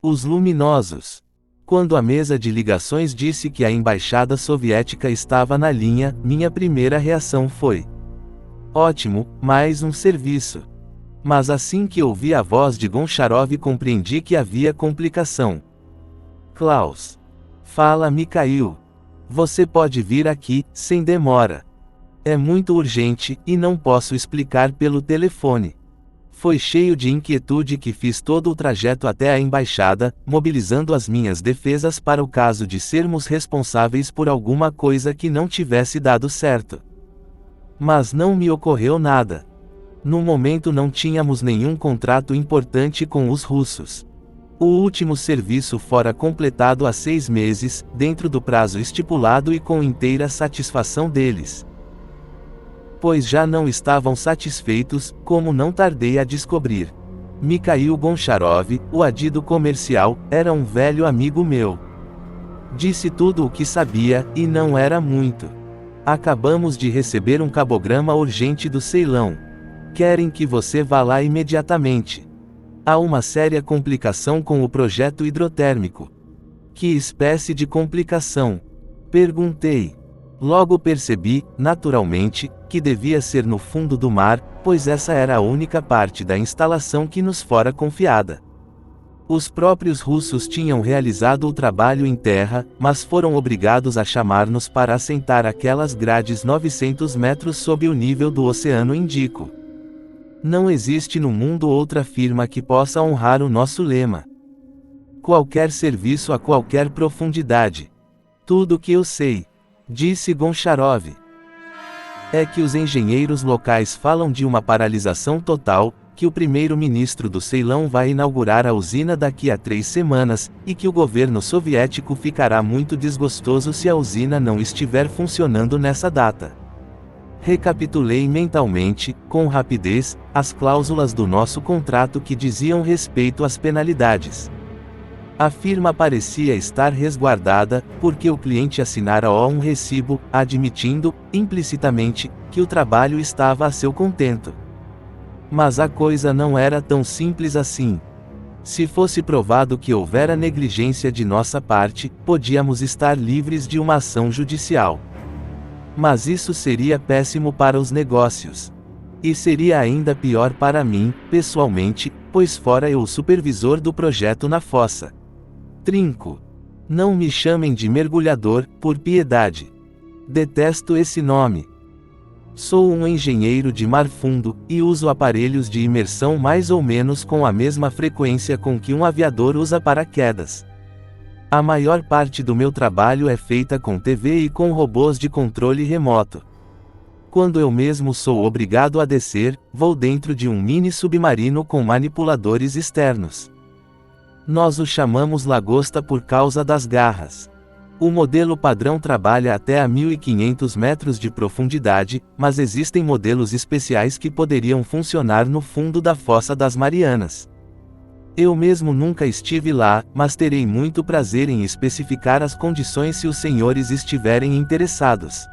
Os luminosos. Quando a mesa de ligações disse que a embaixada soviética estava na linha, minha primeira reação foi: ótimo, mais um serviço. Mas assim que ouvi a voz de Goncharov compreendi que havia complicação. Klaus. Fala Mikhail. Você pode vir aqui, sem demora. É muito urgente, e não posso explicar pelo telefone. Foi cheio de inquietude que fiz todo o trajeto até a embaixada, mobilizando as minhas defesas para o caso de sermos responsáveis por alguma coisa que não tivesse dado certo. Mas não me ocorreu nada. No momento não tínhamos nenhum contrato importante com os russos. O último serviço fora completado há 6 meses, dentro do prazo estipulado e com inteira satisfação deles. Pois já não estavam satisfeitos, como não tardei a descobrir. Mikhail Goncharov, o adido comercial, era um velho amigo meu. Disse tudo o que sabia, e não era muito. Acabamos de receber um cabograma urgente do Ceilão. Querem que você vá lá imediatamente. Há uma séria complicação com o projeto hidrotérmico. Que espécie de complicação? Perguntei. Logo percebi, naturalmente, que devia ser no fundo do mar, pois essa era a única parte da instalação que nos fora confiada. Os próprios russos tinham realizado o trabalho em terra, mas foram obrigados a chamar-nos para assentar aquelas grades 900 metros sob o nível do Oceano Índico. Não existe no mundo outra firma que possa honrar o nosso lema. Qualquer serviço a qualquer profundidade. Tudo o que eu sei, disse Goncharov, é que os engenheiros locais falam de uma paralisação total, que o primeiro-ministro do Ceilão vai inaugurar a usina daqui a 3 semanas, e que o governo soviético ficará muito desgostoso se a usina não estiver funcionando nessa data. Recapitulei mentalmente, com rapidez, as cláusulas do nosso contrato que diziam respeito às penalidades. A firma parecia estar resguardada, porque o cliente assinara um recibo, admitindo, implicitamente, que o trabalho estava a seu contento. Mas a coisa não era tão simples assim. Se fosse provado que houvera negligência de nossa parte, podíamos estar livres de uma ação judicial. Mas isso seria péssimo para os negócios. E seria ainda pior para mim, pessoalmente, pois fora eu o supervisor do projeto na fossa. Trinco. Não me chamem de mergulhador, por piedade. Detesto esse nome. Sou um engenheiro de mar fundo, e uso aparelhos de imersão mais ou menos com a mesma frequência com que um aviador usa paraquedas. A maior parte do meu trabalho é feita com TV e com robôs de controle remoto. Quando eu mesmo sou obrigado a descer, vou dentro de um mini submarino com manipuladores externos. Nós o chamamos lagosta por causa das garras. O modelo padrão trabalha até a 1.500 metros de profundidade, mas existem modelos especiais que poderiam funcionar no fundo da Fossa das Marianas. Eu mesmo nunca estive lá, mas terei muito prazer em especificar as condições se os senhores estiverem interessados.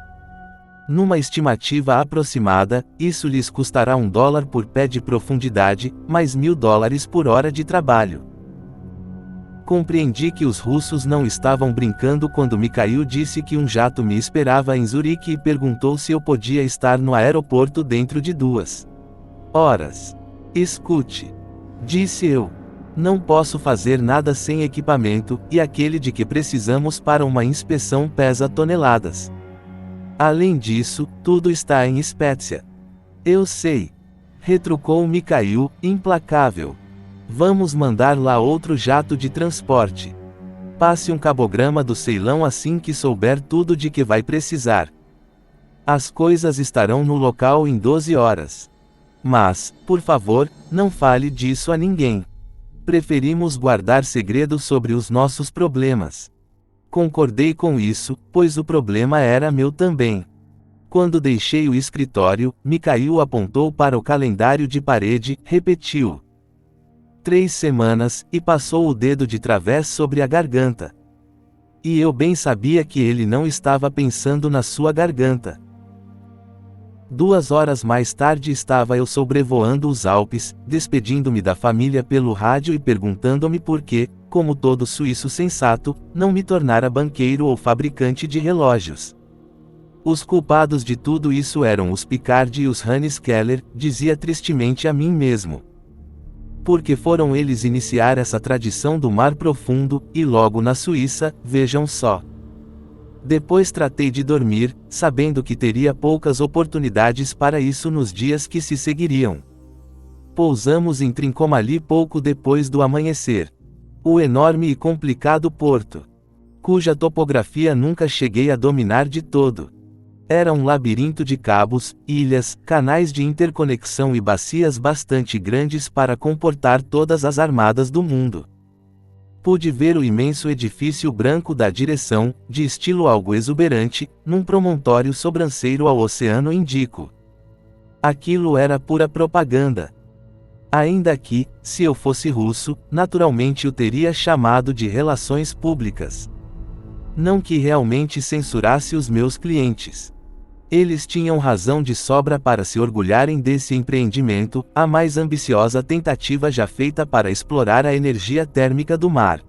Numa estimativa aproximada, isso lhes custará $1 por pé de profundidade, mais $1.000 por hora de trabalho. Compreendi que os russos não estavam brincando quando Mikhail disse que um jato me esperava em Zurique e perguntou se eu podia estar no aeroporto dentro de 2 horas. Escute, disse eu. Não posso fazer nada sem equipamento, e aquele de que precisamos para uma inspeção pesa toneladas. Além disso, tudo está em Spezia. Eu sei. Retrucou Mikhail, implacável. Vamos mandar lá outro jato de transporte. Passe um cabograma do Ceilão assim que souber tudo de que vai precisar. As coisas estarão no local em 12 horas. Mas, por favor, não fale disso a ninguém. Preferimos guardar segredo sobre os nossos problemas. Concordei com isso, pois o problema era meu também. Quando deixei o escritório, Mikhail apontou para o calendário de parede, repetiu: 3 semanas, e passou o dedo de través sobre a garganta. E eu bem sabia que ele não estava pensando na sua garganta. 2 horas mais tarde estava eu sobrevoando os Alpes, despedindo-me da família pelo rádio e perguntando-me por que, como todo suíço sensato, não me tornara banqueiro ou fabricante de relógios. Os culpados de tudo isso eram os Picard e os Hannes Keller, dizia tristemente a mim mesmo. Porque foram eles iniciar essa tradição do mar profundo, e logo na Suíça, vejam só. Depois tratei de dormir, sabendo que teria poucas oportunidades para isso nos dias que se seguiriam. Pousamos em Trincomalee pouco depois do amanhecer. O enorme e complicado porto, cuja topografia nunca cheguei a dominar de todo. Era um labirinto de cabos, ilhas, canais de interconexão e bacias bastante grandes para comportar todas as armadas do mundo. Pude ver o imenso edifício branco da direção, de estilo algo exuberante, num promontório sobranceiro ao Oceano Índico. Aquilo era pura propaganda. Ainda que, se eu fosse russo, naturalmente o teria chamado de relações públicas. Não que realmente censurasse os meus clientes. Eles tinham razão de sobra para se orgulharem desse empreendimento, a mais ambiciosa tentativa já feita para explorar a energia térmica do mar.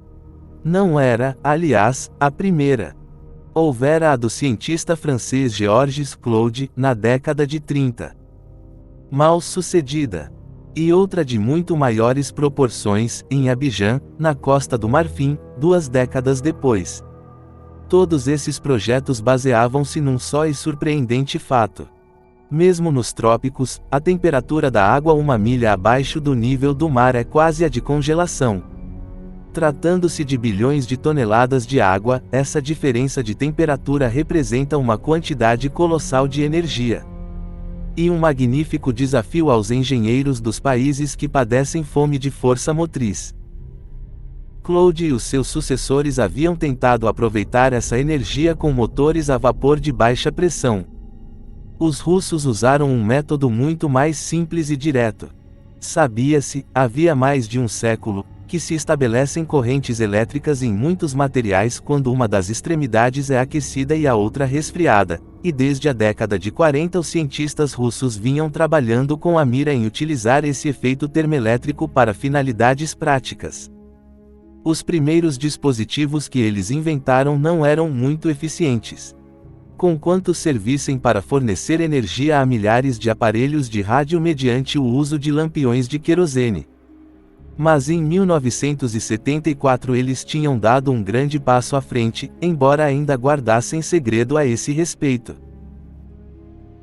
Não era, aliás, a primeira. Houvera a do cientista francês Georges Claude, na década de 30. Mal sucedida. E outra de muito maiores proporções, em Abidjan, na Costa do Marfim, 2 décadas depois. Todos esses projetos baseavam-se num só e surpreendente fato. Mesmo nos trópicos, a temperatura da água 1 milha abaixo do nível do mar é quase a de congelação. Tratando-se de bilhões de toneladas de água, essa diferença de temperatura representa uma quantidade colossal de energia. E um magnífico desafio aos engenheiros dos países que padecem fome de força motriz. Claude e os seus sucessores haviam tentado aproveitar essa energia com motores a vapor de baixa pressão. Os russos usaram um método muito mais simples e direto. Sabia-se, havia mais de um século, que se estabelecem correntes elétricas em muitos materiais quando uma das extremidades é aquecida e a outra resfriada, e desde a década de 40 os cientistas russos vinham trabalhando com a mira em utilizar esse efeito termoelétrico para finalidades práticas. Os primeiros dispositivos que eles inventaram não eram muito eficientes. Conquanto servissem para fornecer energia a milhares de aparelhos de rádio mediante o uso de lampiões de querosene. Mas em 1974 eles tinham dado um grande passo à frente, embora ainda guardassem segredo a esse respeito.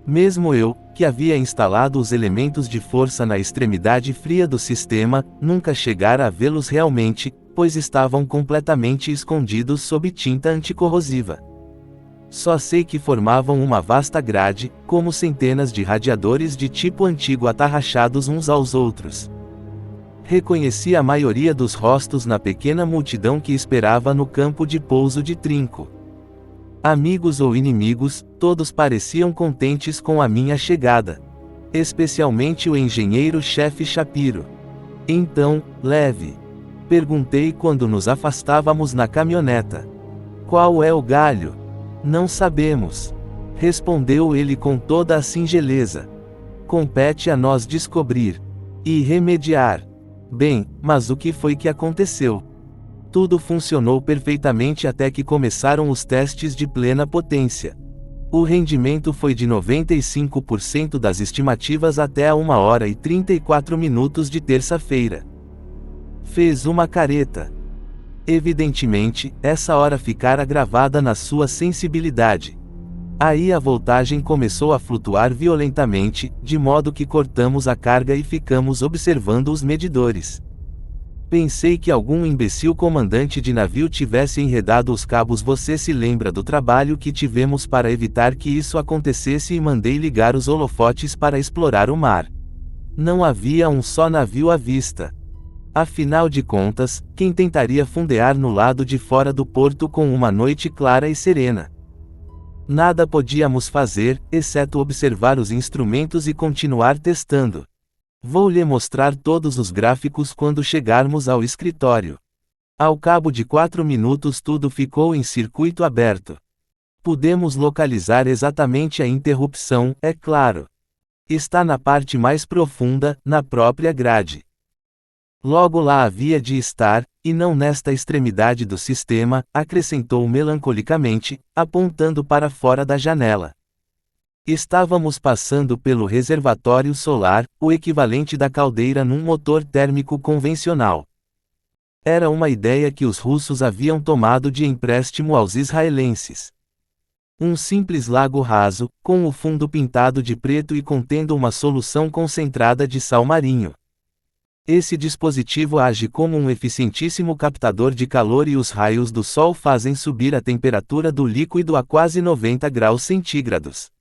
Mesmo eu, que havia instalado os elementos de força na extremidade fria do sistema, nunca chegara a vê-los realmente, pois estavam completamente escondidos sob tinta anticorrosiva. Só sei que formavam uma vasta grade, como centenas de radiadores de tipo antigo atarrachados uns aos outros. Reconheci a maioria dos rostos na pequena multidão que esperava no campo de pouso de Trinco. Amigos ou inimigos, todos pareciam contentes com a minha chegada. Especialmente o engenheiro-chefe Shapiro. Então, leve? Perguntei quando nos afastávamos na caminhoneta. Qual é o galho? Não sabemos. Respondeu ele com toda a singeleza. Compete a nós descobrir. E remediar. Bem, mas o que foi que aconteceu? Tudo funcionou perfeitamente até que começaram os testes de plena potência. O rendimento foi de 95% das estimativas até a 1h34 de terça-feira. Fez uma careta. Evidentemente, essa hora ficara gravada na sua sensibilidade. Aí a voltagem começou a flutuar violentamente, de modo que cortamos a carga e ficamos observando os medidores. Pensei que algum imbecil comandante de navio tivesse enredado os cabos. Você se lembra do trabalho que tivemos para evitar que isso acontecesse e mandei ligar os holofotes para explorar o mar. Não havia um só navio à vista. Afinal de contas, quem tentaria fundear no lado de fora do porto com uma noite clara e serena? Nada podíamos fazer, exceto observar os instrumentos e continuar testando. Vou lhe mostrar todos os gráficos quando chegarmos ao escritório. Ao cabo de 4 minutos tudo ficou em circuito aberto. Pudemos localizar exatamente a interrupção, é claro. Está na parte mais profunda, na própria grade. Logo lá havia de estar, e não nesta extremidade do sistema, acrescentou melancolicamente, apontando para fora da janela. Estávamos passando pelo reservatório solar, o equivalente da caldeira num motor térmico convencional. Era uma ideia que os russos haviam tomado de empréstimo aos israelenses. Um simples lago raso, com o fundo pintado de preto e contendo uma solução concentrada de sal marinho. Esse dispositivo age como um eficientíssimo captador de calor e os raios do sol fazem subir a temperatura do líquido a quase 90 graus centígrados.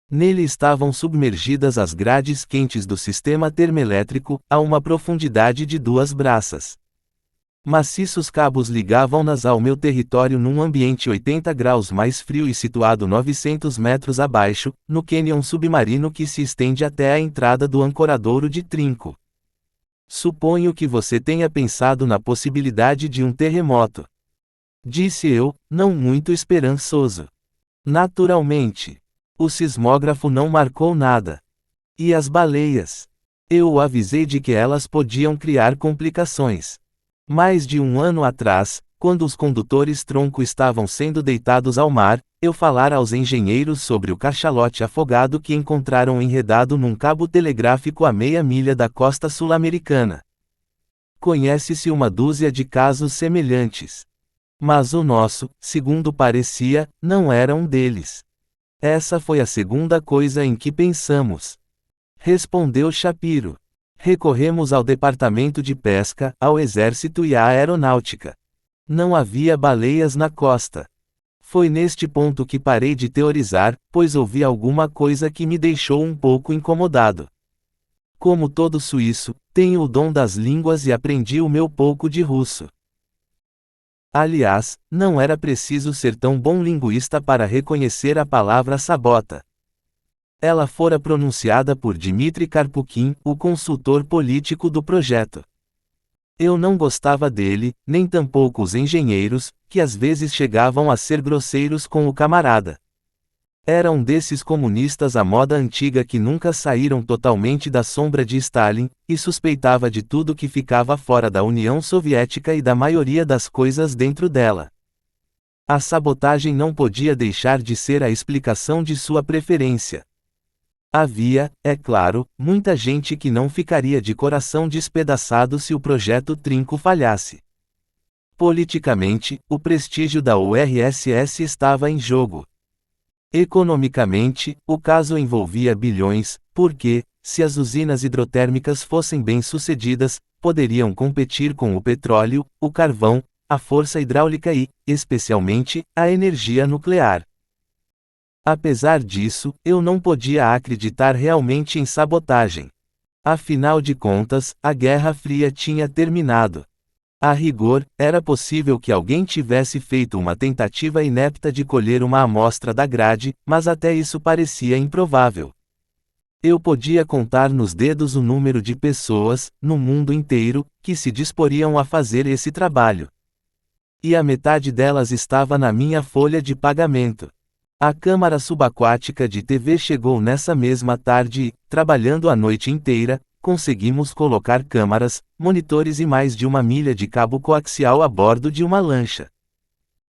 Nele estavam submergidas as grades quentes do sistema termoelétrico, a uma profundidade de 2 braças. Maciços cabos ligavam-nas ao meu território num ambiente 80 graus mais frio e situado 900 metros abaixo, no cânion submarino que se estende até a entrada do ancoradouro de Trinco. Suponho que você tenha pensado na possibilidade de um terremoto. Disse eu, não muito esperançoso. Naturalmente. O sismógrafo não marcou nada. E as baleias? Eu o avisei de que elas podiam criar complicações. Mais de um ano atrás, quando os condutores tronco estavam sendo deitados ao mar, eu falara aos engenheiros sobre o cachalote afogado que encontraram enredado num cabo telegráfico a meia milha da costa sul-americana. Conhece-se uma dúzia de casos semelhantes. Mas o nosso, segundo parecia, não era um deles. Essa foi a segunda coisa em que pensamos. Respondeu Shapiro. Recorremos ao Departamento de Pesca, ao Exército e à Aeronáutica. Não havia baleias na costa. Foi neste ponto que parei de teorizar, pois ouvi alguma coisa que me deixou um pouco incomodado. Como todo suíço, tenho o dom das línguas e aprendi o meu pouco de russo. Aliás, não era preciso ser tão bom linguista para reconhecer a palavra sabota. Ela fora pronunciada por Dmitry Karpukhin, o consultor político do projeto. Eu não gostava dele, nem tampouco os engenheiros, que às vezes chegavam a ser grosseiros com o camarada. Era um desses comunistas à moda antiga que nunca saíram totalmente da sombra de Stalin, e suspeitava de tudo que ficava fora da União Soviética e da maioria das coisas dentro dela. A sabotagem não podia deixar de ser a explicação de sua preferência. Havia, é claro, muita gente que não ficaria de coração despedaçado se o projeto Trinco falhasse. Politicamente, o prestígio da URSS estava em jogo. Economicamente, o caso envolvia bilhões, porque, se as usinas hidrotérmicas fossem bem-sucedidas, poderiam competir com o petróleo, o carvão, a força hidráulica e, especialmente, a energia nuclear. Apesar disso, eu não podia acreditar realmente em sabotagem. Afinal de contas, a Guerra Fria tinha terminado. A rigor, era possível que alguém tivesse feito uma tentativa inepta de colher uma amostra da grade, mas até isso parecia improvável. Eu podia contar nos dedos o número de pessoas, no mundo inteiro, que se disporiam a fazer esse trabalho. E a metade delas estava na minha folha de pagamento. A câmara subaquática de TV chegou nessa mesma tarde e, trabalhando a noite inteira, conseguimos colocar câmaras, monitores e mais de 1 milha de cabo coaxial a bordo de uma lancha.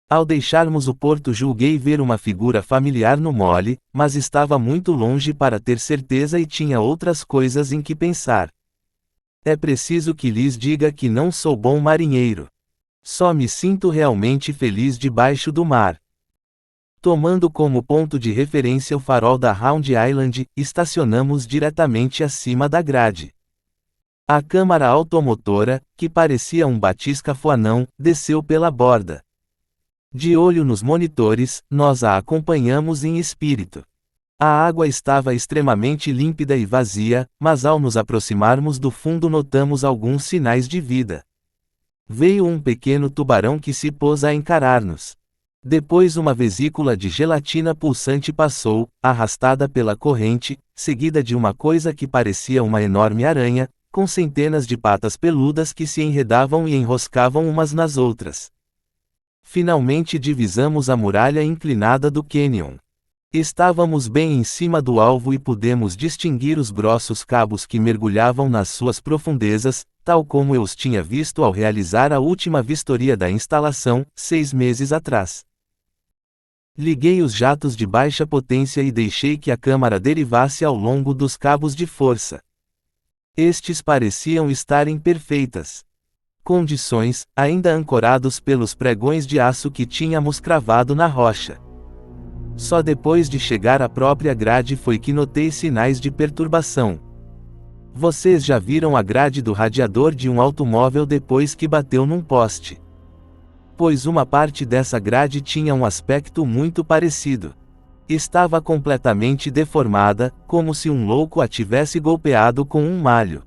Ao deixarmos o porto julguei ver uma figura familiar no mole, mas estava muito longe para ter certeza e tinha outras coisas em que pensar. É preciso que lhes diga que não sou bom marinheiro. Só me sinto realmente feliz debaixo do mar. Tomando como ponto de referência o farol da Round Island, estacionamos diretamente acima da grade. A câmara automotora, que parecia um batisca-foanão, desceu pela borda. De olho nos monitores, nós a acompanhamos em espírito. A água estava extremamente límpida e vazia, mas ao nos aproximarmos do fundo notamos alguns sinais de vida. Veio um pequeno tubarão que se pôs a encarar-nos. Depois uma vesícula de gelatina pulsante passou, arrastada pela corrente, seguida de uma coisa que parecia uma enorme aranha, com centenas de patas peludas que se enredavam e enroscavam umas nas outras. Finalmente divisamos a muralha inclinada do cânion. Estávamos bem em cima do alvo e pudemos distinguir os grossos cabos que mergulhavam nas suas profundezas, tal como eu os tinha visto ao realizar a última vistoria da instalação, 6 meses atrás. Liguei os jatos de baixa potência e deixei que a câmara derivasse ao longo dos cabos de força. Estes pareciam estar em perfeitas condições, ainda ancorados pelos pregões de aço que tínhamos cravado na rocha. Só depois de chegar à própria grade foi que notei sinais de perturbação. Vocês já viram a grade do radiador de um automóvel depois que bateu num poste? Pois uma parte dessa grade tinha um aspecto muito parecido. Estava completamente deformada, como se um louco a tivesse golpeado com um malho.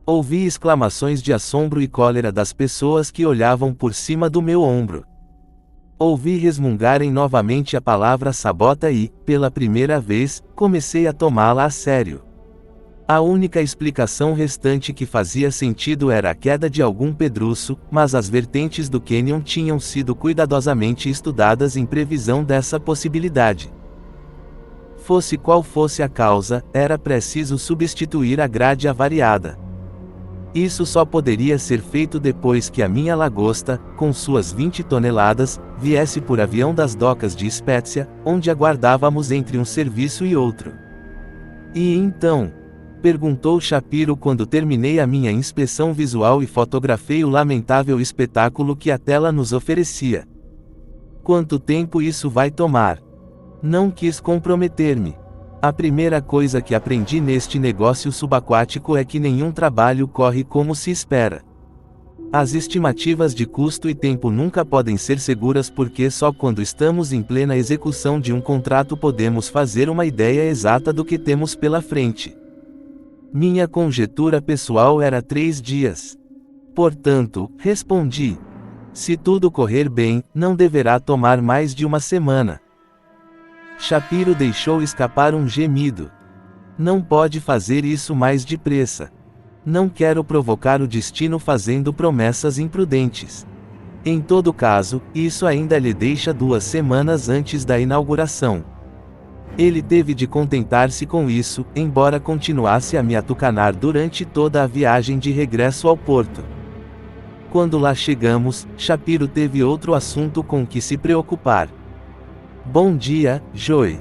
Ouvi exclamações de assombro e cólera das pessoas que olhavam por cima do meu ombro. Ouvi resmungarem novamente a palavra sabota e, pela primeira vez, comecei a tomá-la a sério. A única explicação restante que fazia sentido era a queda de algum pedruço, mas as vertentes do cânion tinham sido cuidadosamente estudadas em previsão dessa possibilidade. Fosse qual fosse a causa, era preciso substituir a grade avariada. Isso só poderia ser feito depois que a minha lagosta, com suas 20 toneladas, viesse por avião das docas de Spezia, onde aguardávamos entre um serviço e outro. E então? Perguntou Shapiro quando terminei a minha inspeção visual e fotografei o lamentável espetáculo que a tela nos oferecia. Quanto tempo isso vai tomar? Não quis comprometer-me. A primeira coisa que aprendi neste negócio subaquático é que nenhum trabalho corre como se espera. As estimativas de custo e tempo nunca podem ser seguras porque só quando estamos em plena execução de um contrato podemos fazer uma ideia exata do que temos pela frente. Minha conjetura pessoal era 3 dias. Portanto, respondi: se tudo correr bem, não deverá tomar mais de uma semana. Shapiro deixou escapar um gemido. Não pode fazer isso mais depressa. Não quero provocar o destino fazendo promessas imprudentes. Em todo caso, isso ainda lhe deixa 2 semanas antes da inauguração. Ele teve de contentar-se com isso, embora continuasse a me atucanar durante toda a viagem de regresso ao porto. Quando lá chegamos, Shapiro teve outro assunto com que se preocupar. Bom dia, Joe.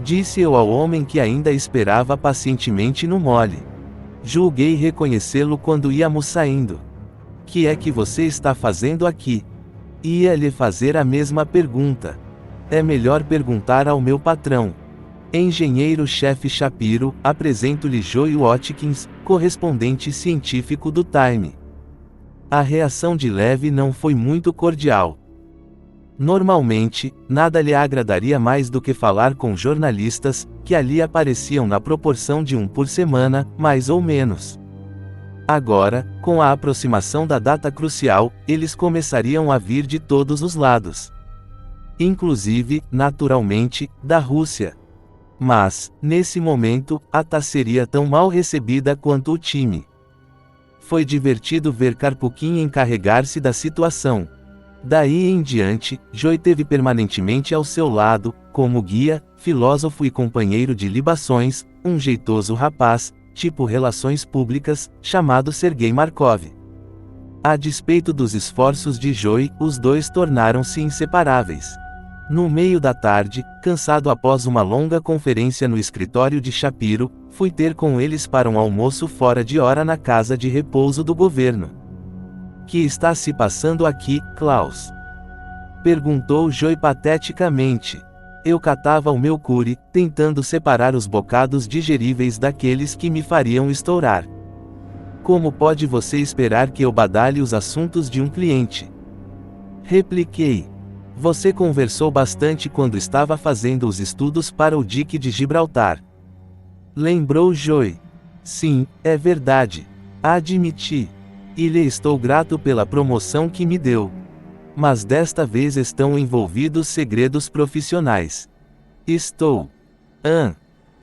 Disse eu ao homem que ainda esperava pacientemente no mole. Julguei reconhecê-lo quando íamos saindo. Que é que você está fazendo aqui? Ia lhe fazer a mesma pergunta. É melhor perguntar ao meu patrão. Engenheiro-chefe Shapiro, apresento-lhe Joe Watkins, correspondente científico do Time. A reação de Levy não foi muito cordial. Normalmente, nada lhe agradaria mais do que falar com jornalistas, que ali apareciam na proporção de 1 por semana, mais ou menos. Agora, com a aproximação da data crucial, eles começariam a vir de todos os lados. Inclusive, naturalmente, da Rússia. Mas, nesse momento, a TASS seria tão mal recebida quanto o time. Foi divertido ver Karpukin encarregar-se da situação. Daí em diante, Joe teve permanentemente ao seu lado, como guia, filósofo e companheiro de libações, um jeitoso rapaz, tipo relações públicas, chamado Sergei Markov. A despeito dos esforços de Joe, os dois tornaram-se inseparáveis. No meio da tarde, cansado após uma longa conferência no escritório de Shapiro, fui ter com eles para um almoço fora de hora na casa de repouso do governo. Que está se passando aqui, Klaus? Perguntou Joe pateticamente. Eu catava o meu cure, tentando separar os bocados digeríveis daqueles que me fariam estourar. Como pode você esperar que eu badale os assuntos de um cliente? Repliquei. Você conversou bastante quando estava fazendo os estudos para o dique de Gibraltar. Lembrou Joe. Sim, é verdade. Admiti. E lhe estou grato pela promoção que me deu. Mas desta vez estão envolvidos segredos profissionais. Estou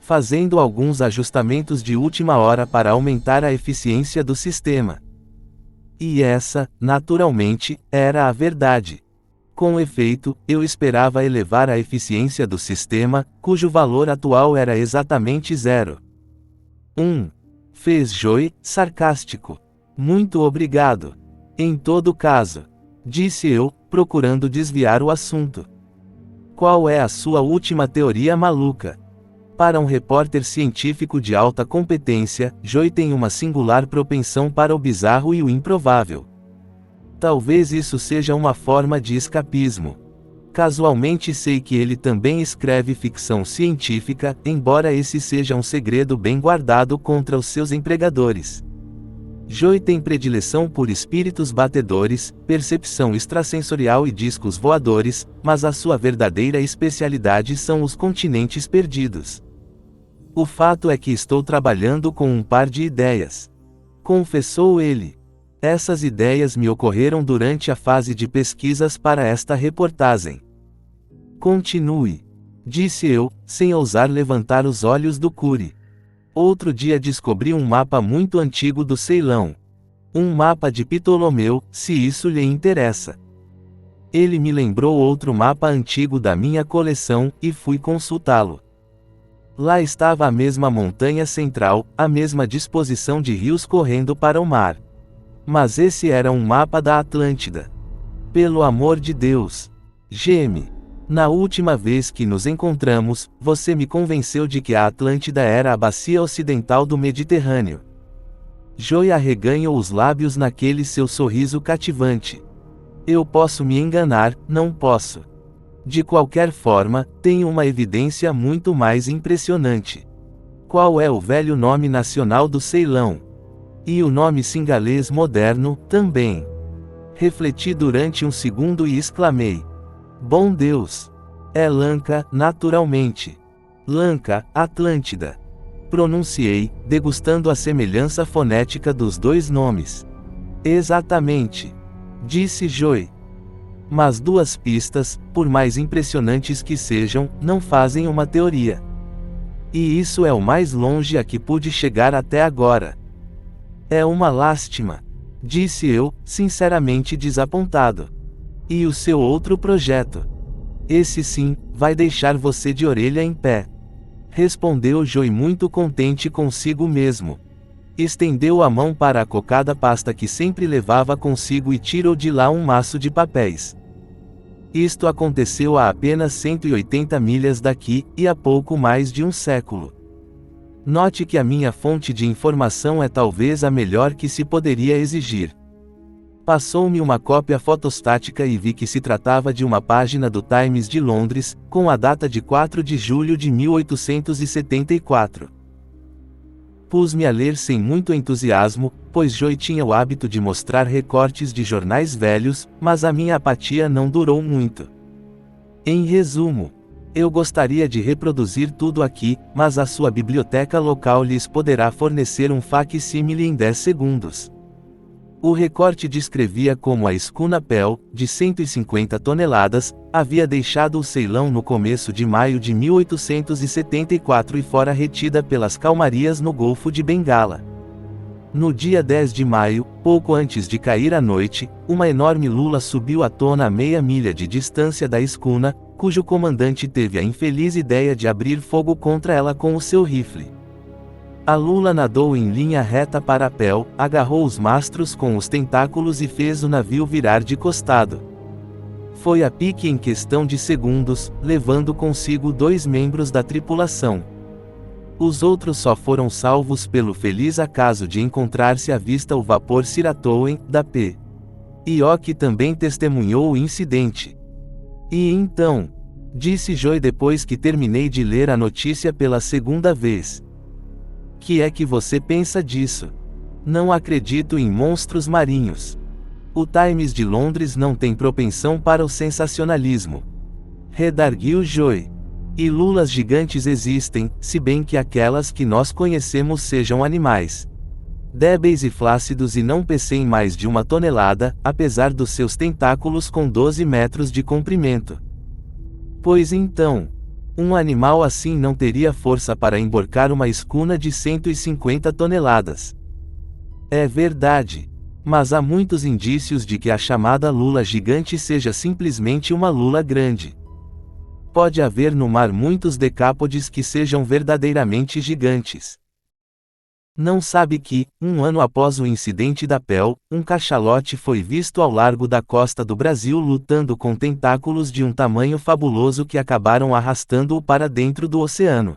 fazendo alguns ajustamentos de última hora para aumentar a eficiência do sistema. E essa, naturalmente, era a verdade. Com efeito, eu esperava elevar a eficiência do sistema, cujo valor atual era exatamente 0,1. Fez Joy, sarcástico. Muito obrigado. Em todo caso, disse eu, procurando desviar o assunto. Qual é a sua última teoria maluca? Para um repórter científico de alta competência, Joy tem uma singular propensão para o bizarro e o improvável. Talvez isso seja uma forma de escapismo. Casualmente sei que ele também escreve ficção científica, embora esse seja um segredo bem guardado contra os seus empregadores. Joy tem predileção por espíritos batedores, percepção extrasensorial e discos voadores, mas a sua verdadeira especialidade são os continentes perdidos. O fato é que estou trabalhando com um par de ideias. Confessou ele. Essas ideias me ocorreram durante a fase de pesquisas para esta reportagem. Continue. Disse eu, sem ousar levantar os olhos do Cury. Outro dia descobri um mapa muito antigo do Ceilão. Um mapa de Ptolomeu, se isso lhe interessa. Ele me lembrou outro mapa antigo da minha coleção, e fui consultá-lo. Lá estava a mesma montanha central, a mesma disposição de rios correndo para o mar. Mas esse era um mapa da Atlântida. Pelo amor de Deus! Geme. Na última vez que nos encontramos, você me convenceu de que a Atlântida era a bacia ocidental do Mediterrâneo. Joy arreganhou os lábios naquele seu sorriso cativante. Eu posso me enganar, não posso. De qualquer forma, tenho uma evidência muito mais impressionante. Qual é o velho nome nacional do Ceilão? E o nome singalês moderno, também. Refleti durante um segundo e exclamei. Bom Deus! É Lanka, naturalmente. Lanka, Atlântida. Pronunciei, degustando a semelhança fonética dos dois nomes. Exatamente. Disse Joy. Mas duas pistas, por mais impressionantes que sejam, não fazem uma teoria. E isso é o mais longe a que pude chegar até agora. É uma lástima. Disse eu, sinceramente desapontado. E o seu outro projeto? Esse sim, vai deixar você de orelha em pé. Respondeu Joy muito contente consigo mesmo. Estendeu a mão para a cocada pasta que sempre levava consigo e tirou de lá um maço de papéis. Isto aconteceu a apenas 180 milhas daqui, e há pouco mais de um século. Note que a minha fonte de informação é talvez a melhor que se poderia exigir. Passou-me uma cópia fotostática e vi que se tratava de uma página do Times de Londres, com a data de 4 de julho de 1874. Pus-me a ler sem muito entusiasmo, pois Joy tinha o hábito de mostrar recortes de jornais velhos, mas a minha apatia não durou muito. Em resumo, eu gostaria de reproduzir tudo aqui, mas a sua biblioteca local lhes poderá fornecer um fac-símile em 10 segundos. O recorte descrevia como a escuna Pearl, de 150 toneladas, havia deixado o Ceilão no começo de maio de 1874 e fora retida pelas calmarias no Golfo de Bengala. No dia 10 de maio, pouco antes de cair a noite, uma enorme lula subiu à tona a meia milha de distância da escuna, cujo comandante teve a infeliz ideia de abrir fogo contra ela com o seu rifle. A lula nadou em linha reta para a Pearl, agarrou os mastros com os tentáculos e fez o navio virar de costado. Foi a pique em questão de segundos, levando consigo 2 membros da tripulação. Os outros só foram salvos pelo feliz acaso de encontrar-se à vista o vapor Siratoen, da P. I.O. que também testemunhou o incidente. E então? Disse Joy depois que terminei de ler a notícia pela segunda vez. Que é que você pensa disso? Não acredito em monstros marinhos. O Times de Londres não tem propensão para o sensacionalismo. Redarguiu Joy. E lulas gigantes existem, se bem que aquelas que nós conhecemos sejam animais. Débeis e flácidos e não pesem mais de 1 tonelada, apesar dos seus tentáculos com 12 metros de comprimento. Pois então, um animal assim não teria força para emborcar uma escuna de 150 toneladas. É verdade. Mas há muitos indícios de que a chamada lula gigante seja simplesmente uma lula grande. Pode haver no mar muitos decápodes que sejam verdadeiramente gigantes. Não sabe que, um ano após o incidente da Pearl, um cachalote foi visto ao largo da costa do Brasil lutando com tentáculos de um tamanho fabuloso que acabaram arrastando-o para dentro do oceano.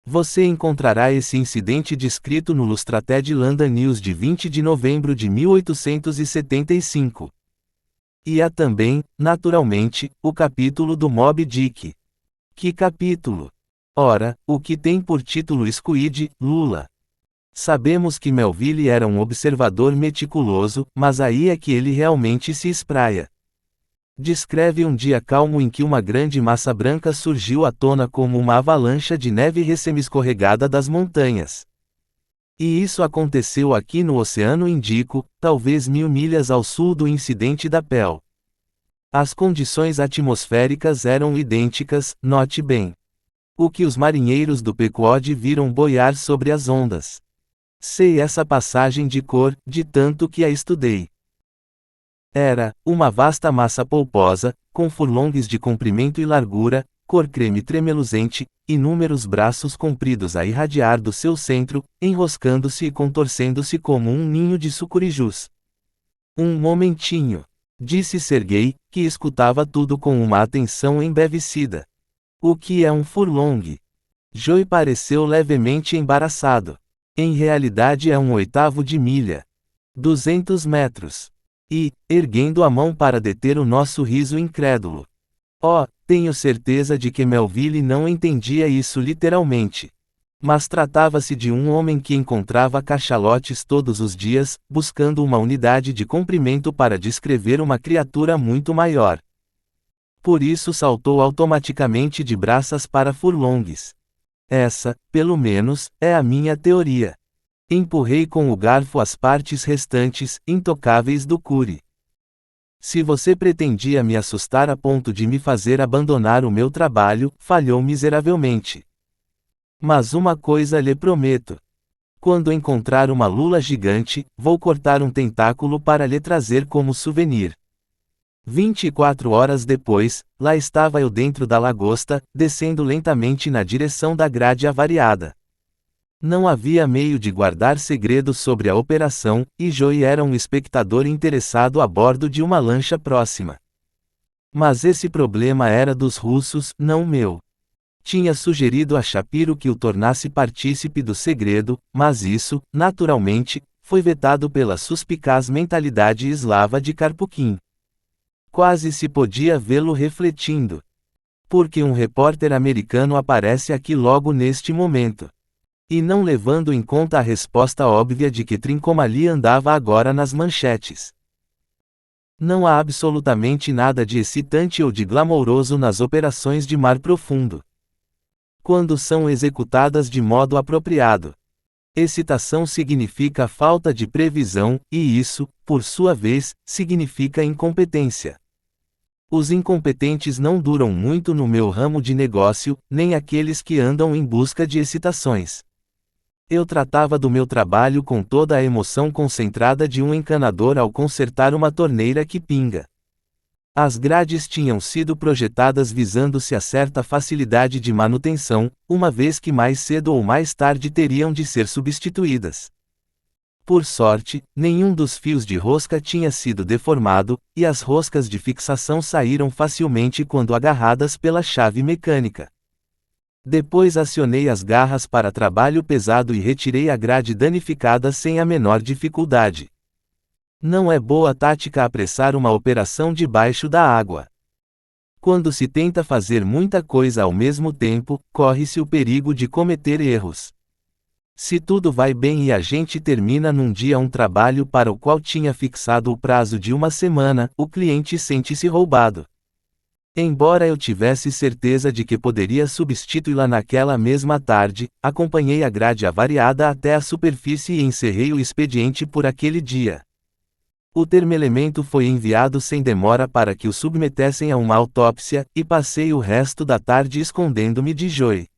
Você encontrará esse incidente descrito no Lustrated London News de 20 de novembro de 1875. E há também, naturalmente, o capítulo do Moby Dick. Que capítulo? Ora, o que tem por título Squid, Lula. Sabemos que Melville era um observador meticuloso, mas aí é que ele realmente se espraia. Descreve um dia calmo em que uma grande massa branca surgiu à tona como uma avalanche de neve recém-escorregada das montanhas. E isso aconteceu aqui no Oceano Índico, talvez 1000 milhas ao sul do incidente da Pearl. As condições atmosféricas eram idênticas, note bem. O que os marinheiros do Pequod viram boiar sobre as ondas. Sei essa passagem de cor, de tanto que a estudei. Era uma vasta massa polposa, com furlongues de comprimento e largura, cor creme tremeluzente, inúmeros braços compridos a irradiar do seu centro, enroscando-se e contorcendo-se como um ninho de sucurijus. Um momentinho, disse Serguei, que escutava tudo com uma atenção embevecida. O que é um furlong? Joey pareceu levemente embaraçado. Em realidade é 1/8 de milha. 200 metros. E, erguendo a mão para deter o nosso riso incrédulo. Oh, tenho certeza de que Melville não entendia isso literalmente. Mas tratava-se de um homem que encontrava cachalotes todos os dias, buscando uma unidade de comprimento para descrever uma criatura muito maior. Por isso saltou automaticamente de braças para furlongues. Essa, pelo menos, é a minha teoria. Empurrei com o garfo as partes restantes, intocáveis do cure. Se você pretendia me assustar a ponto de me fazer abandonar o meu trabalho, falhou miseravelmente. Mas uma coisa lhe prometo. Quando encontrar uma lula gigante, vou cortar um tentáculo para lhe trazer como souvenir. 24 horas depois, lá estava eu dentro da lagosta, descendo lentamente na direção da grade avariada. Não havia meio de guardar segredos sobre a operação, e Joey era um espectador interessado a bordo de uma lancha próxima. Mas esse problema era dos russos, não meu. Tinha sugerido a Shapiro que o tornasse partícipe do segredo, mas isso, naturalmente, foi vetado pela suspicaz mentalidade eslava de Karpukin. Quase se podia vê-lo refletindo. Porque um repórter americano aparece aqui logo neste momento. E não levando em conta a resposta óbvia de que Trincomalee andava agora nas manchetes. Não há absolutamente nada de excitante ou de glamouroso nas operações de mar profundo. Quando são executadas de modo apropriado. Excitação significa falta de previsão, e isso, por sua vez, significa incompetência. Os incompetentes não duram muito no meu ramo de negócio, nem aqueles que andam em busca de excitações. Eu tratava do meu trabalho com toda a emoção concentrada de um encanador ao consertar uma torneira que pinga. As grades tinham sido projetadas visando-se a certa facilidade de manutenção, uma vez que mais cedo ou mais tarde teriam de ser substituídas. Por sorte, nenhum dos fios de rosca tinha sido deformado, e as roscas de fixação saíram facilmente quando agarradas pela chave mecânica. Depois acionei as garras para trabalho pesado e retirei a grade danificada sem a menor dificuldade. Não é boa tática apressar uma operação debaixo da água. Quando se tenta fazer muita coisa ao mesmo tempo, corre-se o perigo de cometer erros. Se tudo vai bem e a gente termina num dia um trabalho para o qual tinha fixado o prazo de uma semana, o cliente sente-se roubado. Embora eu tivesse certeza de que poderia substituí-la naquela mesma tarde, acompanhei a grade avariada até a superfície e encerrei o expediente por aquele dia. O termoelemento foi enviado sem demora para que o submetessem a uma autópsia, e passei o resto da tarde escondendo-me de Joey.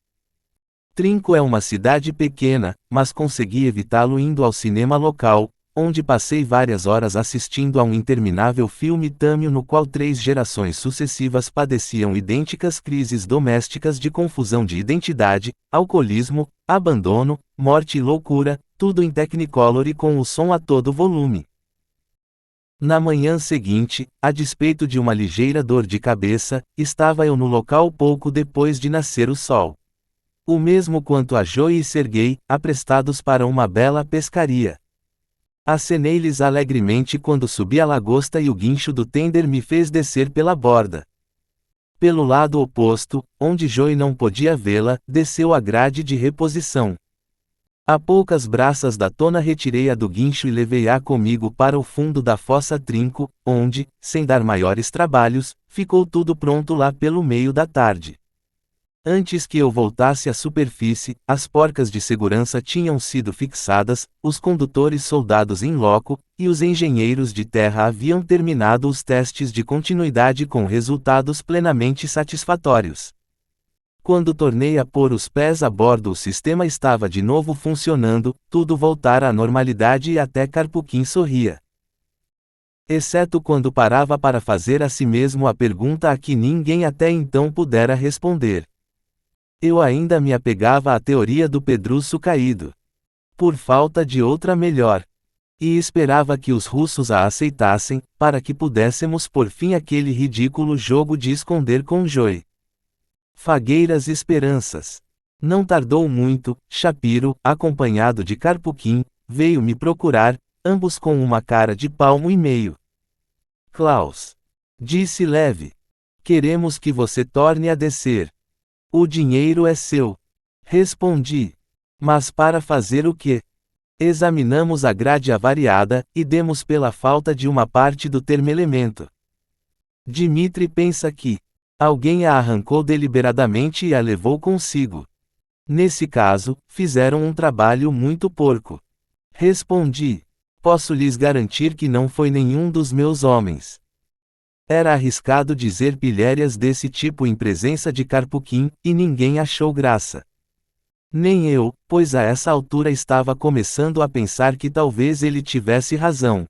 Trinco é uma cidade pequena, mas consegui evitá-lo indo ao cinema local, onde passei várias horas assistindo a um interminável filme tâmio no qual 3 gerações sucessivas padeciam idênticas crises domésticas de confusão de identidade, alcoolismo, abandono, morte e loucura, tudo em Technicolor e com o som a todo volume. Na manhã seguinte, a despeito de uma ligeira dor de cabeça, estava eu no local pouco depois de nascer o sol. O mesmo quanto a Joey e Sergei, aprestados para uma bela pescaria. Acenei-lhes alegremente quando subi a lagosta e o guincho do tender me fez descer pela borda. Pelo lado oposto, onde Joey não podia vê-la, desceu a grade de reposição. A poucas braças da tona retirei-a do guincho e levei-a comigo para o fundo da fossa Trinco, onde, sem dar maiores trabalhos, ficou tudo pronto lá pelo meio da tarde. Antes que eu voltasse à superfície, as porcas de segurança tinham sido fixadas, os condutores soldados em loco, e os engenheiros de terra haviam terminado os testes de continuidade com resultados plenamente satisfatórios. Quando tornei a pôr os pés a bordo, o sistema estava de novo funcionando, tudo voltara à normalidade e até Karpukin sorria. Exceto quando parava para fazer a si mesmo a pergunta a que ninguém até então pudera responder. Eu ainda me apegava à teoria do pedruço caído. Por falta de outra melhor. E esperava que os russos a aceitassem, para que pudéssemos por fim aquele ridículo jogo de esconder com Joey. Fagueiras esperanças. Não tardou muito, Shapiro, acompanhado de Karpukin, veio me procurar, ambos com uma cara de palmo e meio. Klaus. Disse leve. Queremos que você torne a descer. O dinheiro é seu. Respondi. Mas para fazer o quê? Examinamos a grade avariada, e demos pela falta de uma parte do termoelemento. Dmitri pensa que alguém a arrancou deliberadamente e a levou consigo. Nesse caso, fizeram um trabalho muito porco. Respondi. Posso lhes garantir que não foi nenhum dos meus homens. Era arriscado dizer pilhérias desse tipo em presença de Karpukin, e ninguém achou graça. Nem eu, pois a essa altura estava começando a pensar que talvez ele tivesse razão.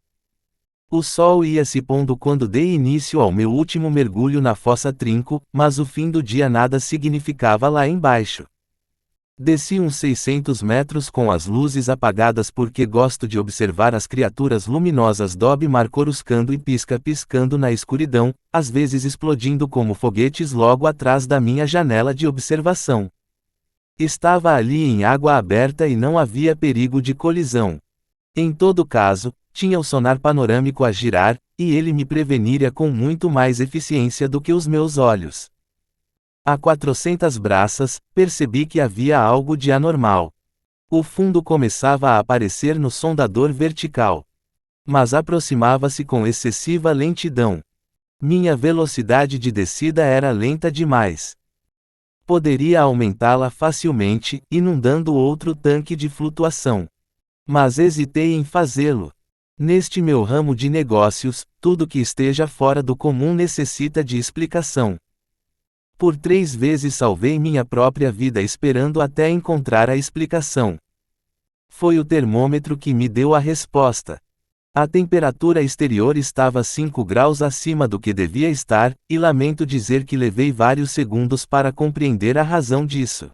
O sol ia se pondo quando dei início ao meu último mergulho na fossa Trinco, mas o fim do dia nada significava lá embaixo. Desci uns 600 metros com as luzes apagadas porque gosto de observar as criaturas luminosas do mar coruscando e piscando na escuridão, às vezes explodindo como foguetes logo atrás da minha janela de observação. Estava ali em água aberta e não havia perigo de colisão. Em todo caso, tinha o sonar panorâmico a girar, e ele me preveniria com muito mais eficiência do que os meus olhos. A 400 braças, percebi que havia algo de anormal. O fundo começava a aparecer no sondador vertical. Mas aproximava-se com excessiva lentidão. Minha velocidade de descida era lenta demais. Poderia aumentá-la facilmente, inundando outro tanque de flutuação. Mas hesitei em fazê-lo. Neste meu ramo de negócios, tudo que esteja fora do comum necessita de explicação. Por 3 vezes salvei minha própria vida esperando até encontrar a explicação. Foi o termômetro que me deu a resposta. A temperatura exterior estava 5 graus acima do que devia estar, e lamento dizer que levei vários segundos para compreender a razão disso.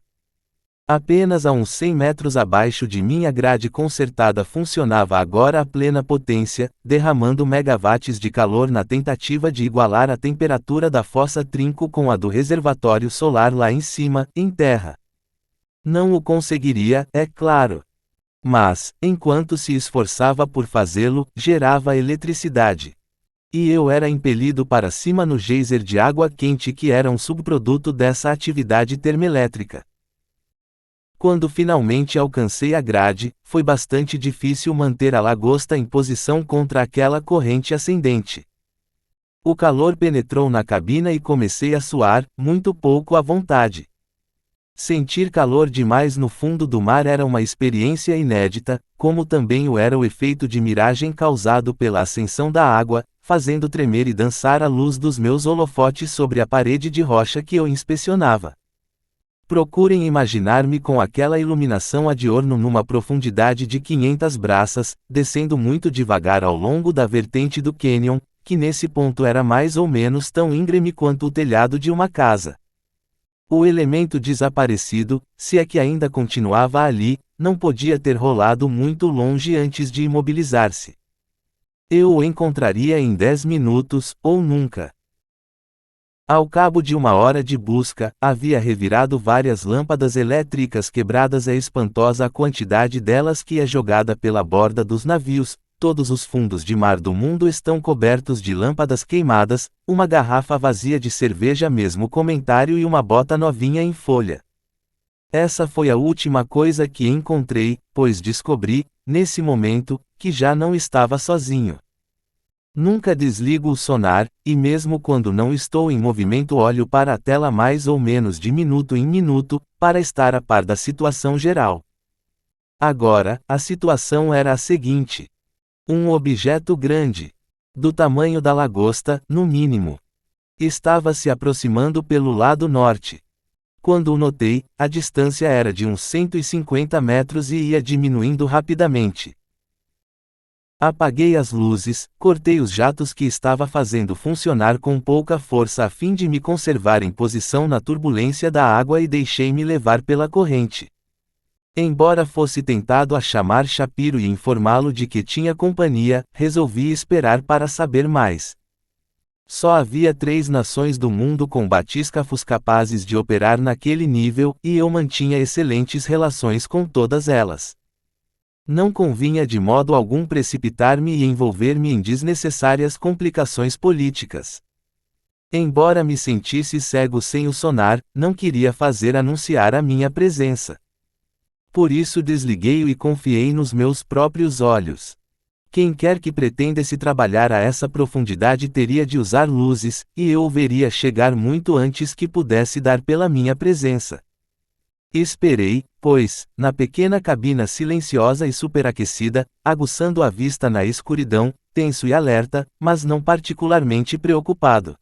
Apenas a uns 100 metros abaixo de minha grade consertada funcionava agora a plena potência, derramando megawatts de calor na tentativa de igualar a temperatura da fossa Trinco com a do reservatório solar lá em cima, em terra. Não o conseguiria, é claro. Mas, enquanto se esforçava por fazê-lo, gerava eletricidade. E eu era impelido para cima no geyser de água quente que era um subproduto dessa atividade termoelétrica. Quando finalmente alcancei a grade, foi bastante difícil manter a lagosta em posição contra aquela corrente ascendente. O calor penetrou na cabina e comecei a suar, muito pouco à vontade. Sentir calor demais no fundo do mar era uma experiência inédita, como também o era o efeito de miragem causado pela ascensão da água, fazendo tremer e dançar a luz dos meus holofotes sobre a parede de rocha que eu inspecionava. Procurem imaginar-me com aquela iluminação a diurno numa profundidade de 500 braças, descendo muito devagar ao longo da vertente do cânion, que nesse ponto era mais ou menos tão íngreme quanto o telhado de uma casa. O elemento desaparecido, se é que ainda continuava ali, não podia ter rolado muito longe antes de imobilizar-se. Eu o encontraria em 10 minutos, ou nunca. Ao cabo de 1 hora de busca, havia revirado várias lâmpadas elétricas quebradas. É espantosa a quantidade delas que é jogada pela borda dos navios. Todos os fundos de mar do mundo estão cobertos de lâmpadas queimadas, uma garrafa vazia de cerveja mesmo comentário e uma bota novinha em folha. Essa foi a última coisa que encontrei, pois descobri, nesse momento, que já não estava sozinho. Nunca desligo o sonar, e mesmo quando não estou em movimento olho para a tela mais ou menos de minuto em minuto, para estar a par da situação geral. Agora, a situação era a seguinte. Um objeto grande, do tamanho da lagosta, no mínimo, estava se aproximando pelo lado norte. Quando o notei, a distância era de uns 150 metros e ia diminuindo rapidamente. Apaguei as luzes, cortei os jatos que estava fazendo funcionar com pouca força a fim de me conservar em posição na turbulência da água e deixei-me levar pela corrente. Embora fosse tentado a chamar Shapiro e informá-lo de que tinha companhia, resolvi esperar para saber mais. Só havia 3 nações do mundo com batiscafos capazes de operar naquele nível, e eu mantinha excelentes relações com todas elas. Não convinha de modo algum precipitar-me e envolver-me em desnecessárias complicações políticas. Embora me sentisse cego sem o sonar, não queria fazer anunciar a minha presença. Por isso desliguei-o e confiei nos meus próprios olhos. Quem quer que pretendesse trabalhar a essa profundidade teria de usar luzes, e eu o veria chegar muito antes que pudesse dar pela minha presença. Esperei, pois, na pequena cabina silenciosa e superaquecida, aguçando a vista na escuridão, tenso e alerta, mas não particularmente preocupado.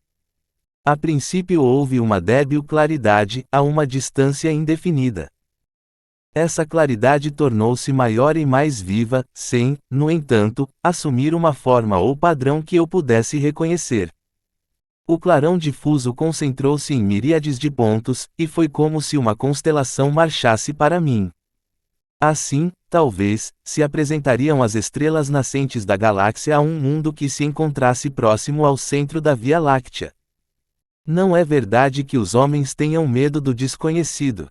A princípio houve uma débil claridade, a uma distância indefinida. Essa claridade tornou-se maior e mais viva, sem, no entanto, assumir uma forma ou padrão que eu pudesse reconhecer. O clarão difuso concentrou-se em miríades de pontos, e foi como se uma constelação marchasse para mim. Assim, talvez, se apresentariam as estrelas nascentes da galáxia a um mundo que se encontrasse próximo ao centro da Via Láctea. Não é verdade que os homens tenham medo do desconhecido.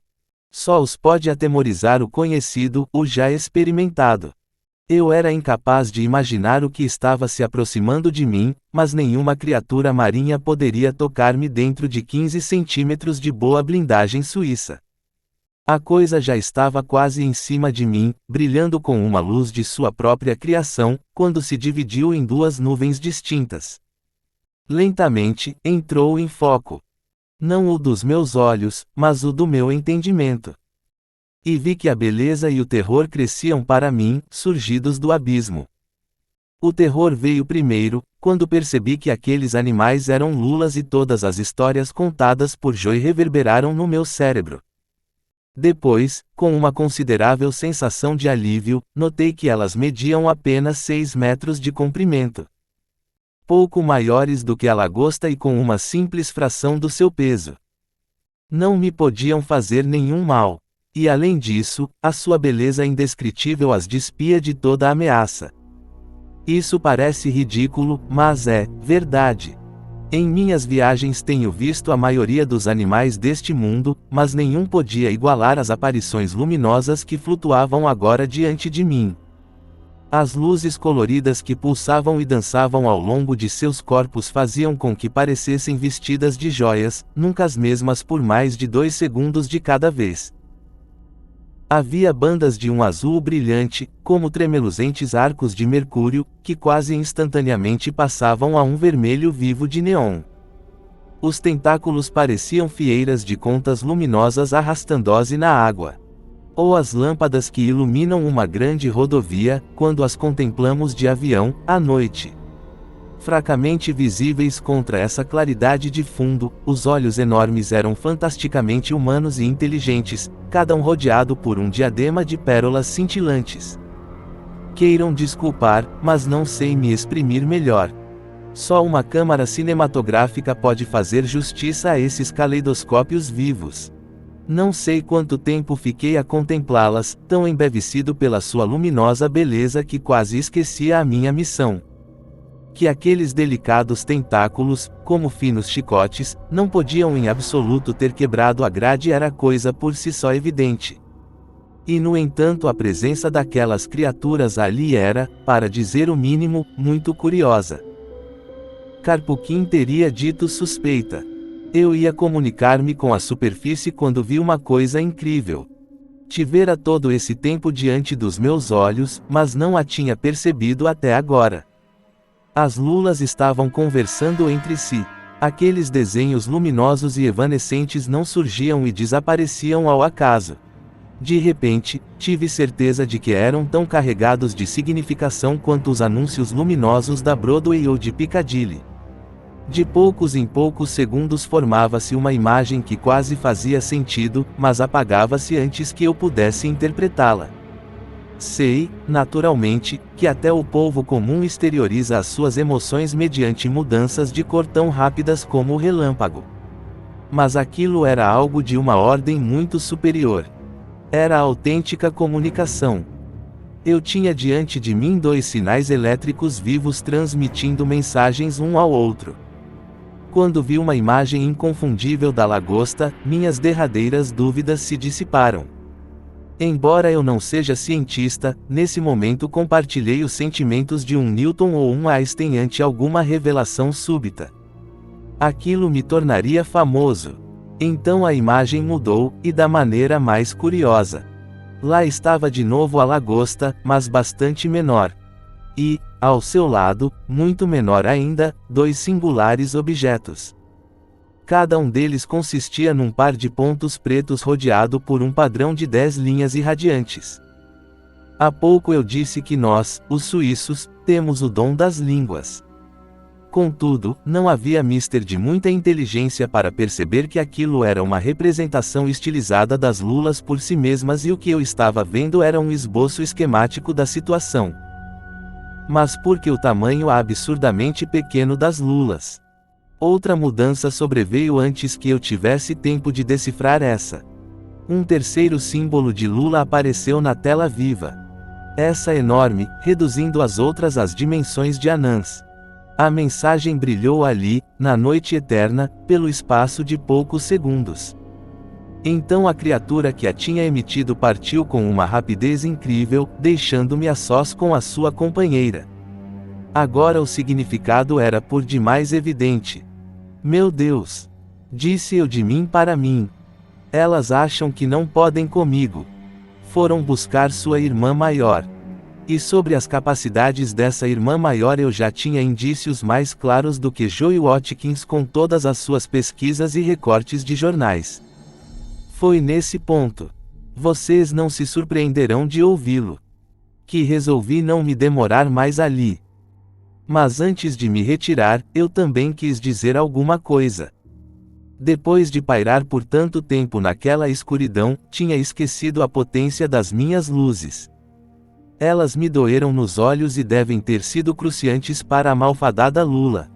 Só os pode atemorizar o conhecido, o já experimentado. Eu era incapaz de imaginar o que estava se aproximando de mim, mas nenhuma criatura marinha poderia tocar-me dentro de 15 centímetros de boa blindagem suíça. A coisa já estava quase em cima de mim, brilhando com uma luz de sua própria criação, quando se dividiu em 2 nuvens distintas. Lentamente, entrou em foco. Não o dos meus olhos, mas o do meu entendimento. E vi que a beleza e o terror cresciam para mim, surgidos do abismo. O terror veio primeiro, quando percebi que aqueles animais eram lulas e todas as histórias contadas por Joy reverberaram no meu cérebro. Depois, com uma considerável sensação de alívio, notei que elas mediam apenas 6 metros de comprimento. Pouco maiores do que a lagosta e com uma simples fração do seu peso. Não me podiam fazer nenhum mal. E além disso, a sua beleza indescritível as despia de toda ameaça. Isso parece ridículo, mas é verdade. Em minhas viagens tenho visto a maioria dos animais deste mundo, mas nenhum podia igualar as aparições luminosas que flutuavam agora diante de mim. As luzes coloridas que pulsavam e dançavam ao longo de seus corpos faziam com que parecessem vestidas de joias, nunca as mesmas por mais de 2 segundos de cada vez. Havia bandas de um azul brilhante, como tremeluzentes arcos de mercúrio, que quase instantaneamente passavam a um vermelho vivo de neon. Os tentáculos pareciam fieiras de contas luminosas arrastando-se na água. Ou as lâmpadas que iluminam uma grande rodovia, quando as contemplamos de avião, à noite. Fracamente visíveis contra essa claridade de fundo, os olhos enormes eram fantasticamente humanos e inteligentes, cada um rodeado por um diadema de pérolas cintilantes. Queiram desculpar, mas não sei me exprimir melhor. Só uma câmara cinematográfica pode fazer justiça a esses caleidoscópios vivos. Não sei quanto tempo fiquei a contemplá-las, tão embevecido pela sua luminosa beleza que quase esquecia a minha missão. Que aqueles delicados tentáculos, como finos chicotes, não podiam em absoluto ter quebrado a grade era coisa por si só evidente. E no entanto a presença daquelas criaturas ali era, para dizer o mínimo, muito curiosa. Karpukin teria dito suspeita. Eu ia comunicar-me com a superfície quando vi uma coisa incrível. Tivera todo esse tempo diante dos meus olhos, mas não a tinha percebido até agora. As lulas estavam conversando entre si. Aqueles desenhos luminosos e evanescentes não surgiam e desapareciam ao acaso. De repente, tive certeza de que eram tão carregados de significação quanto os anúncios luminosos da Broadway ou de Piccadilly. De poucos em poucos segundos formava-se uma imagem que quase fazia sentido, mas apagava-se antes que eu pudesse interpretá-la. Sei, naturalmente, que até o povo comum exterioriza as suas emoções mediante mudanças de cor tão rápidas como o relâmpago. Mas aquilo era algo de uma ordem muito superior. Era autêntica comunicação. Eu tinha diante de mim dois sinais elétricos vivos transmitindo mensagens um ao outro. Quando vi uma imagem inconfundível da lagosta, minhas derradeiras dúvidas se dissiparam. Embora eu não seja cientista, nesse momento compartilhei os sentimentos de um Newton ou um Einstein ante alguma revelação súbita. Aquilo me tornaria famoso. Então a imagem mudou, e da maneira mais curiosa. Lá estava de novo a lagosta, mas bastante menor. E, ao seu lado, muito menor ainda, dois singulares objetos. Cada um deles consistia num par de pontos pretos rodeado por um padrão de 10 linhas irradiantes. Há pouco eu disse que nós, os suíços, temos o dom das línguas. Contudo, não havia mister de muita inteligência para perceber que aquilo era uma representação estilizada das lulas por si mesmas e o que eu estava vendo era um esboço esquemático da situação. Mas por que o tamanho absurdamente pequeno das lulas? Outra mudança sobreveio antes que eu tivesse tempo de decifrar essa. Um terceiro símbolo de lula apareceu na tela viva. Essa enorme, reduzindo as outras às dimensões de anãs. A mensagem brilhou ali, na noite eterna, pelo espaço de poucos segundos. Então a criatura que a tinha emitido partiu com uma rapidez incrível, deixando-me a sós com a sua companheira. Agora o significado era por demais evidente. Meu Deus! Disse eu de mim para mim. Elas acham que não podem comigo. Foram buscar sua irmã maior. E sobre as capacidades dessa irmã maior eu já tinha indícios mais claros do que Joe Watkins com todas as suas pesquisas e recortes de jornais. Foi nesse ponto. Vocês não se surpreenderão de ouvi-lo. Que resolvi não me demorar mais ali. Mas antes de me retirar, eu também quis dizer alguma coisa. Depois de pairar por tanto tempo naquela escuridão, tinha esquecido a potência das minhas luzes. Elas me doeram nos olhos e devem ter sido cruciantes para a malfadada lula.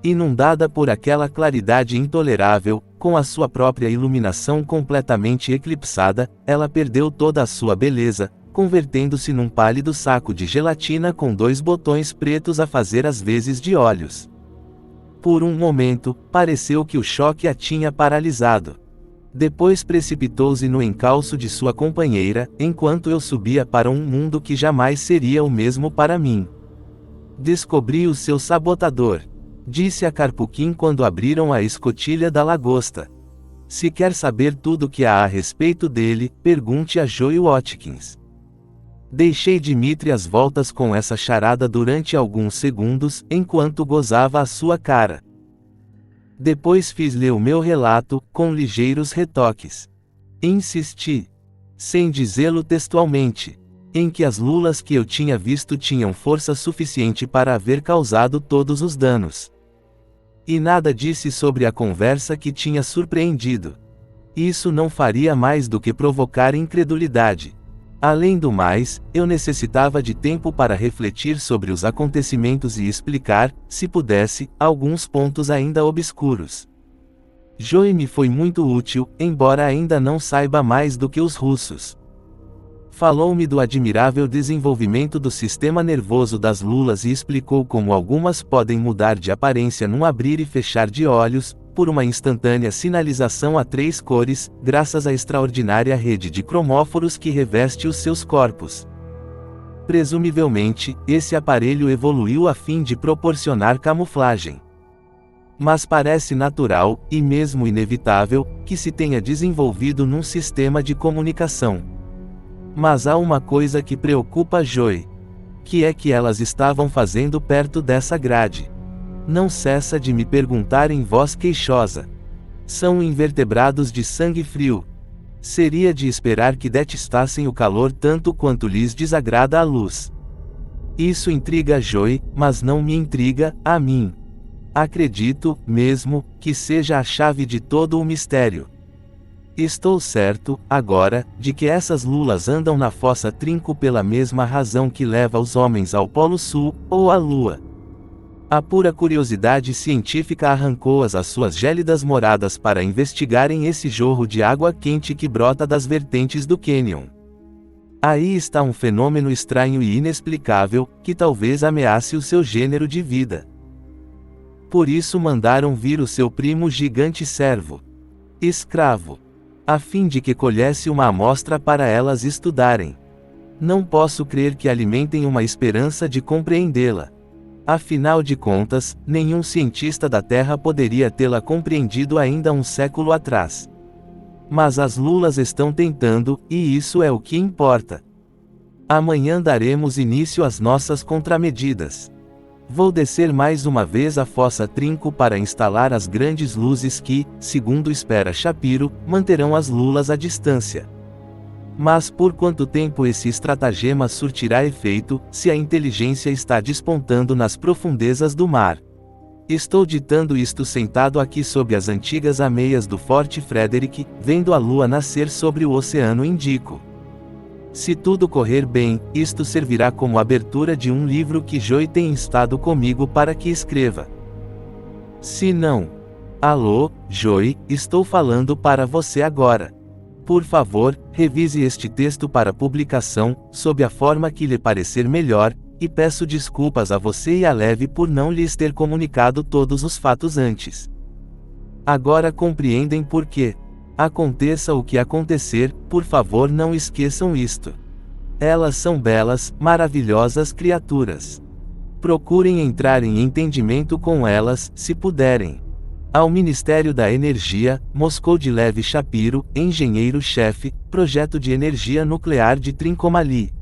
Inundada por aquela claridade intolerável, com a sua própria iluminação completamente eclipsada, ela perdeu toda a sua beleza, convertendo-se num pálido saco de gelatina com dois botões pretos a fazer as vezes de olhos. Por um momento, pareceu que o choque a tinha paralisado. Depois precipitou-se no encalço de sua companheira, enquanto eu subia para um mundo que jamais seria o mesmo para mim. Descobri o seu sabotador, disse a Karpukin quando abriram a escotilha da lagosta. Se quer saber tudo o que há a respeito dele, pergunte a Joe Watkins. Deixei Dimitri às voltas com essa charada durante alguns segundos, enquanto gozava a sua cara. Depois fiz-lhe o meu relato, com ligeiros retoques. Insisti. Sem dizê-lo textualmente. em que as lulas que eu tinha visto tinham força suficiente para haver causado todos os danos. E nada disse sobre a conversa que tinha surpreendido. Isso não faria mais do que provocar incredulidade. Além do mais, eu necessitava de tempo para refletir sobre os acontecimentos e explicar, se pudesse, alguns pontos ainda obscuros. Joy me foi muito útil, embora ainda não saiba mais do que os russos. Falou-me do admirável desenvolvimento do sistema nervoso das lulas e explicou como algumas podem mudar de aparência num abrir e fechar de olhos, por uma instantânea sinalização a 3 cores, graças à extraordinária rede de cromóforos que reveste os seus corpos. Presumivelmente, esse aparelho evoluiu a fim de proporcionar camuflagem. Mas parece natural, e mesmo inevitável, que se tenha desenvolvido num sistema de comunicação. Mas há uma coisa que preocupa Joy. Que é que elas estavam fazendo perto dessa grade? Não cessa de me perguntar em voz queixosa. São invertebrados de sangue frio. Seria de esperar que detestassem o calor tanto quanto lhes desagrada a luz. Isso intriga Joy, mas não me intriga, a mim. Acredito, mesmo, que seja a chave de todo o mistério. Estou certo, agora, de que essas lulas andam na fossa Trinco pela mesma razão que leva os homens ao Polo Sul, ou à Lua. A pura curiosidade científica arrancou-as às suas gélidas moradas para investigarem esse jorro de água quente que brota das vertentes do cânion. Aí está um fenômeno estranho e inexplicável, que talvez ameace o seu gênero de vida. Por isso mandaram vir o seu primo gigante servo. Escravo. A fim de que colhesse uma amostra para elas estudarem. Não posso crer que alimentem uma esperança de compreendê-la. Afinal de contas, nenhum cientista da Terra poderia tê-la compreendido ainda um século atrás. Mas as lulas estão tentando, e isso é o que importa. Amanhã daremos início às nossas contramedidas. Vou descer mais uma vez a fossa Trinco para instalar as grandes luzes que, segundo espera Shapiro, manterão as lulas à distância. Mas por quanto tempo esse estratagema surtirá efeito, se a inteligência está despontando nas profundezas do mar? Estou ditando isto sentado aqui sob as antigas ameias do Forte Frederick, vendo a lua nascer sobre o Oceano Índico. Se tudo correr bem, isto servirá como abertura de um livro que Joy tem instado comigo para que escreva. Se não... Alô, Joy, estou falando para você agora. Por favor, revise este texto para publicação, sob a forma que lhe parecer melhor, e peço desculpas a você e a Leve por não lhes ter comunicado todos os fatos antes. Agora compreendem por quê. Aconteça o que acontecer, por favor não esqueçam isto. Elas são belas, maravilhosas criaturas. Procurem entrar em entendimento com elas, se puderem. Ao Ministério da Energia, Moscou de Lev Shapiro, engenheiro-chefe, Projeto de Energia Nuclear de Trincomalee.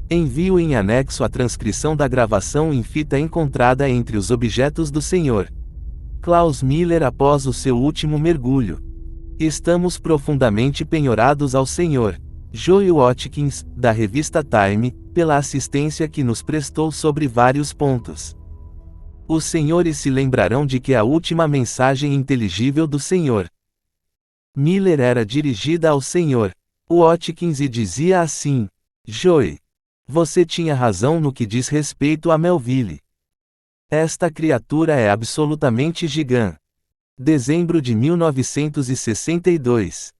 Envio em anexo a transcrição da gravação em fita encontrada entre os objetos do Sr. Klaus Miller após o seu último mergulho. Estamos profundamente penhorados ao Sr. Joy Watkins, da revista Time, pela assistência que nos prestou sobre vários pontos. Os senhores se lembrarão de que a última mensagem inteligível do Sr. Miller era dirigida ao Sr. Watkins e dizia assim: Joy, você tinha razão no que diz respeito a Melville. Esta criatura é absolutamente gigante. Dezembro de 1962.